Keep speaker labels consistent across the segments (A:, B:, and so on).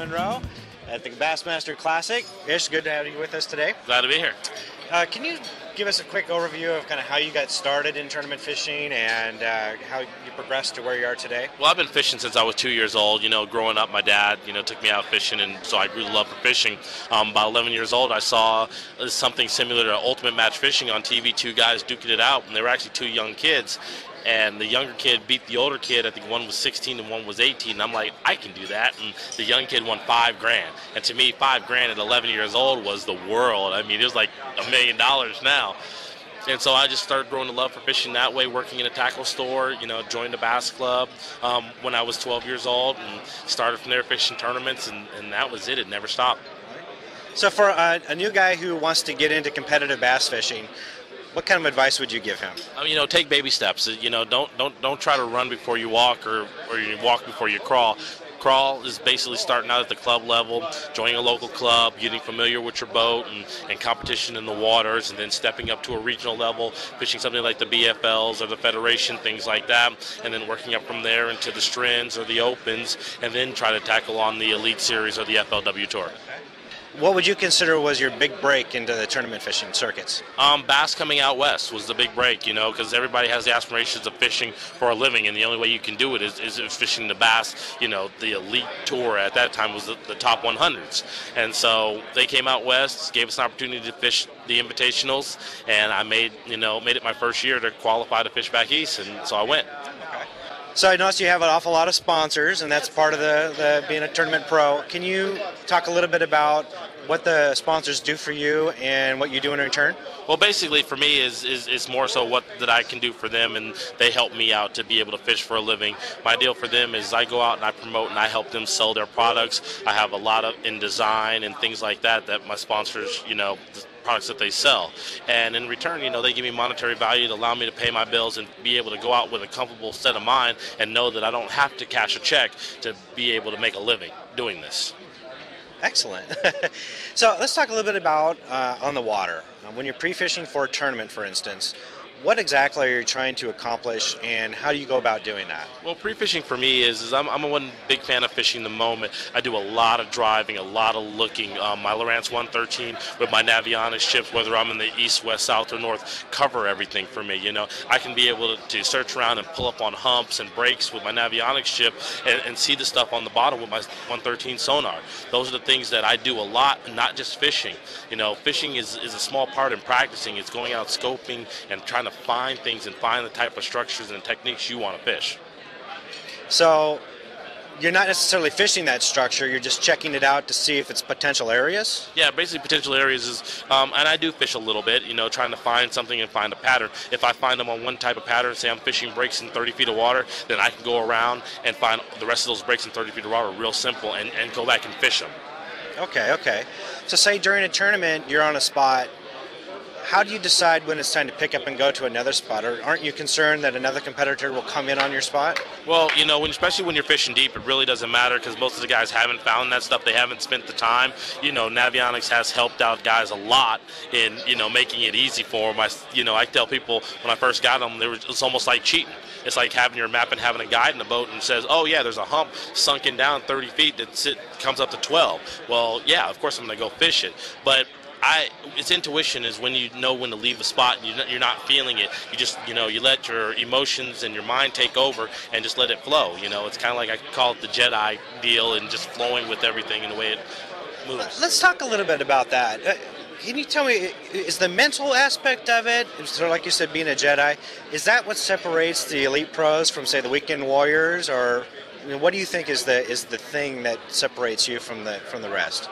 A: Monroe at the Bassmaster Classic. Ish, good to have you with us today.
B: Glad to be here.
A: Can you give us a quick overview of kind of how you got started in tournament fishing and how you progressed to where you are today?
B: Well, I've been fishing since I was 2 years old. Growing up, my dad, took me out fishing, and so I grew the love for fishing. About 11 years old, I saw something similar to Ultimate Match Fishing on TV, two guys duking it out, and they were actually two young kids. And the younger kid beat the older kid. I think one was 16 and one was 18. And I'm like, I can do that. And the young kid won $5,000. And to me, $5,000 at 11 years old was the world. I mean, it was like $1 million now. And so I just started growing the love for fishing that way, working in a tackle store, joined the bass club when I was 12 years old and started from there fishing tournaments, and that was it. It never stopped.
A: So for a new guy who wants to get into competitive bass fishing, what kind of advice would you give him?
B: Take baby steps. Don't try to run before you walk or you walk before you crawl. Crawl is basically starting out at the club level, joining a local club, getting familiar with your boat and competition in the waters, and then stepping up to a regional level, fishing something like the BFLs or the Federation, things like that, and then working up from there into the Strins or the Opens, and then try to tackle on the Elite Series or the FLW Tour.
A: What would you consider was your big break into the tournament fishing circuits?
B: Bass coming out west was the big break, because everybody has the aspirations of fishing for a living, and the only way you can do it is fishing the bass. The Elite Tour at that time was the top 100s. And so they came out west, gave us an opportunity to fish the invitationals, and I made it my first year to qualify to fish back east, and so I went.
A: So I noticed you have an awful lot of sponsors, and that's part of the being a tournament pro. Can you talk a little bit about what the sponsors do for you and what you do in return?
B: Well, basically for me is more so what that I can do for them, and they help me out to be able to fish for a living. My deal for them is I go out and I promote and I help them sell their products. I have a lot of in design and things like that my sponsors, the products that they sell. And in return, they give me monetary value to allow me to pay my bills and be able to go out with a comfortable set of mind and know that I don't have to cash a check to be able to make a living doing this.
A: Excellent. So let's talk a little bit about on the water. When you're pre-fishing for a tournament, for instance, what exactly are you trying to accomplish, and how do you go about doing that?
B: Well, pre-fishing for me is I'm a one big fan of fishing the moment. I do a lot of driving, a lot of looking. My Lowrance 113 with my Navionics ships, whether I'm in the east, west, south, or north, cover everything for me. I can be able to search around and pull up on humps and breaks with my Navionics ship and see the stuff on the bottom with my 113 sonar. Those are the things that I do a lot, not just fishing. Fishing is a small part in practicing. It's going out scoping and trying to find things and find the type of structures and techniques you want to fish.
A: So you're not necessarily fishing that structure, you're just checking it out to see if it's potential areas?
B: Yeah, basically potential areas is, and I do fish a little bit, trying to find something and find a pattern. If I find them on one type of pattern, say I'm fishing breaks in 30 feet of water, then I can go around and find the rest of those breaks in 30 feet of water real simple and go back and fish them.
A: Okay. So say during a tournament you're on a spot, how do you decide when it's time to pick up and go to another spot? Or aren't you concerned that another competitor will come in on your spot?
B: Well, especially when you're fishing deep, it really doesn't matter because most of the guys haven't found that stuff. They haven't spent the time. Navionics has helped out guys a lot in, making it easy for them. I tell people when I first got them, it's almost like cheating. It's like having your map and having a guide in the boat and says, oh, yeah, there's a hump sunken down 30 feet that comes up to 12. Well, yeah, of course I'm going to go fish it. But it's intuition is when you know when to leave a spot and you're not feeling it. You just, you let your emotions and your mind take over and just let it flow. It's kind of like I call it the Jedi deal and just flowing with everything in the way it moves.
A: Let's talk a little bit about that. Can you tell me, is the mental aspect of it, sort of like you said, being a Jedi, is that what separates the elite pros from, say, the weekend warriors, or what do you think is the thing that separates you from the rest?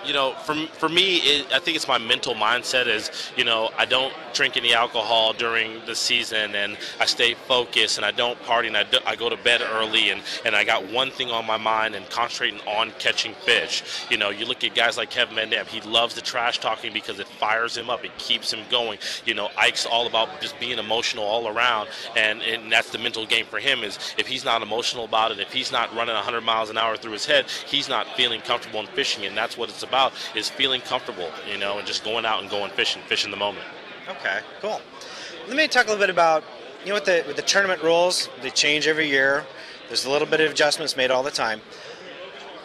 B: For me, I think it's my mental mindset is, I don't drink any alcohol during the season, and I stay focused, and I don't party, and I go to bed early, and I got one thing on my mind and concentrating on catching fish. You look at guys like Kevin Van Dam, he loves the trash talking because it fires him up, it keeps him going. Ike's all about just being emotional all around, and that's the mental game for him is if he's not emotional about it, if he's not running 100 miles an hour through his head, he's not feeling comfortable in fishing, and that's what it's about, is feeling comfortable, and just going out and going fishing the moment.
A: Okay, cool. Let me talk a little bit about, with the tournament rules, they change every year. There's a little bit of adjustments made all the time.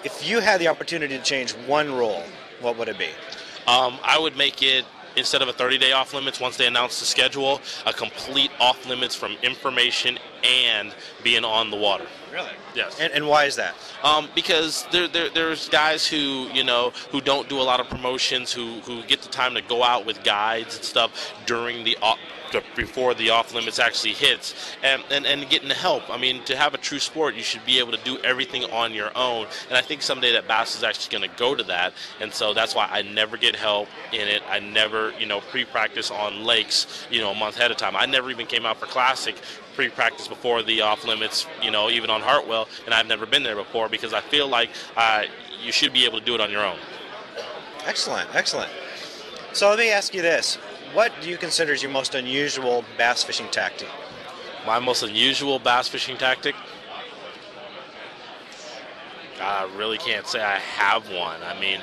A: if you had the opportunity to change one rule, what would it be?
B: I would make it, instead of a 30-day off limits, once they announce the schedule, a complete off limits from information and being on the water.
A: Really?
B: Yes.
A: And why is that?
B: Because there's guys who don't do a lot of promotions, who get the time to go out with guides and stuff during before the off limits actually hits, and getting the help. I mean, to have a true sport, you should be able to do everything on your own, and I think someday that bass is actually going to go to that, and so that's why I never get help in it. I never pre-practice on lakes a month ahead of time. I never even came out for Classic pre-practice before the off limits, even on Hartwell, and I've never been there before, because I feel like you should be able to do it on your own.
A: Excellent. So let me ask you this. What do you consider is your most unusual bass fishing tactic?
B: My most unusual bass fishing tactic? I really can't say I have one. I mean,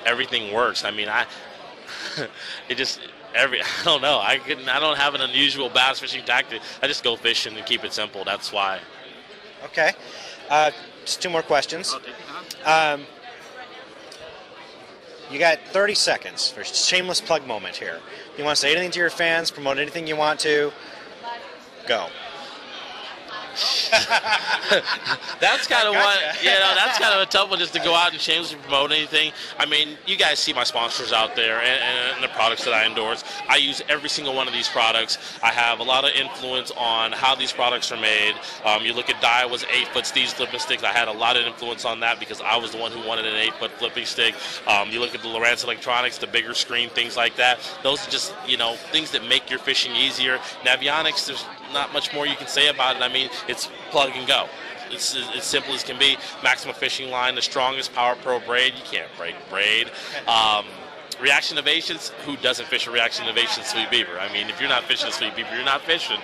B: everything works. I mean, I don't know. I don't have an unusual bass fishing tactic. I just go fishing and keep it simple. That's why.
A: Okay. Just two more questions. You got 30 seconds for a shameless plug moment here. You want to say anything to your fans, promote anything you want to, go.
B: That's kind of one, that's kind of a tough one, just to go out and shamelessly promote anything. I mean, you guys see my sponsors out there and the products that I endorse. I use every single one of these products. I have a lot of influence on how these products are made. You look at Daiwa's 8-foot Steve's flipping sticks. I had a lot of influence on that because I was the one who wanted an 8-foot flipping stick. You look at the Lowrance Electronics, the bigger screen, things like that. Those are just, things that make your fishing easier. Navionics, there's not much more you can say about it. I mean, it's plug and go. It's as simple as can be. Maxima Fishing Line, the strongest Power Pro braid. You can't break braid. Reaction Innovations. Who doesn't fish a Reaction Innovation Sweet Beaver? I mean, if you're not fishing a Sweet Beaver, you're not fishing.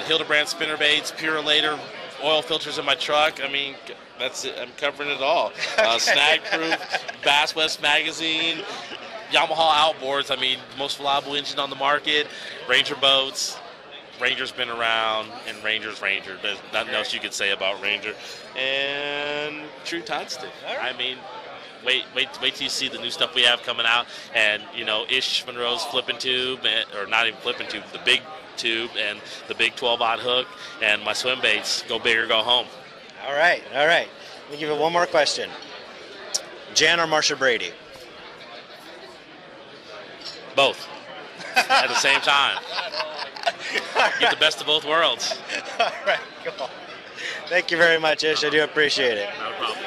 B: Hildebrand spinner baits, Purolator, oil filters in my truck. I mean, that's it. I'm covering it all. Snag Proof, Bass West Magazine, Yamaha outboards. I mean, most reliable engine on the market. Ranger boats. Ranger's been around, and Ranger's Ranger. There's nothing else you could say about Ranger. And True Tungsten. I mean, wait till you see the new stuff we have coming out. And, Ish Monroe's flipping tube, or not even flipping tube, the big tube, and the big 12-aught hook, and my swim baits. Go big or go home.
A: All right. Let me give you one more question. Jan or Marsha Brady?
B: Both. At the same time. Get the best of both worlds.
A: All right, cool. Thank you very much, Ish. I do appreciate it.
B: No problem.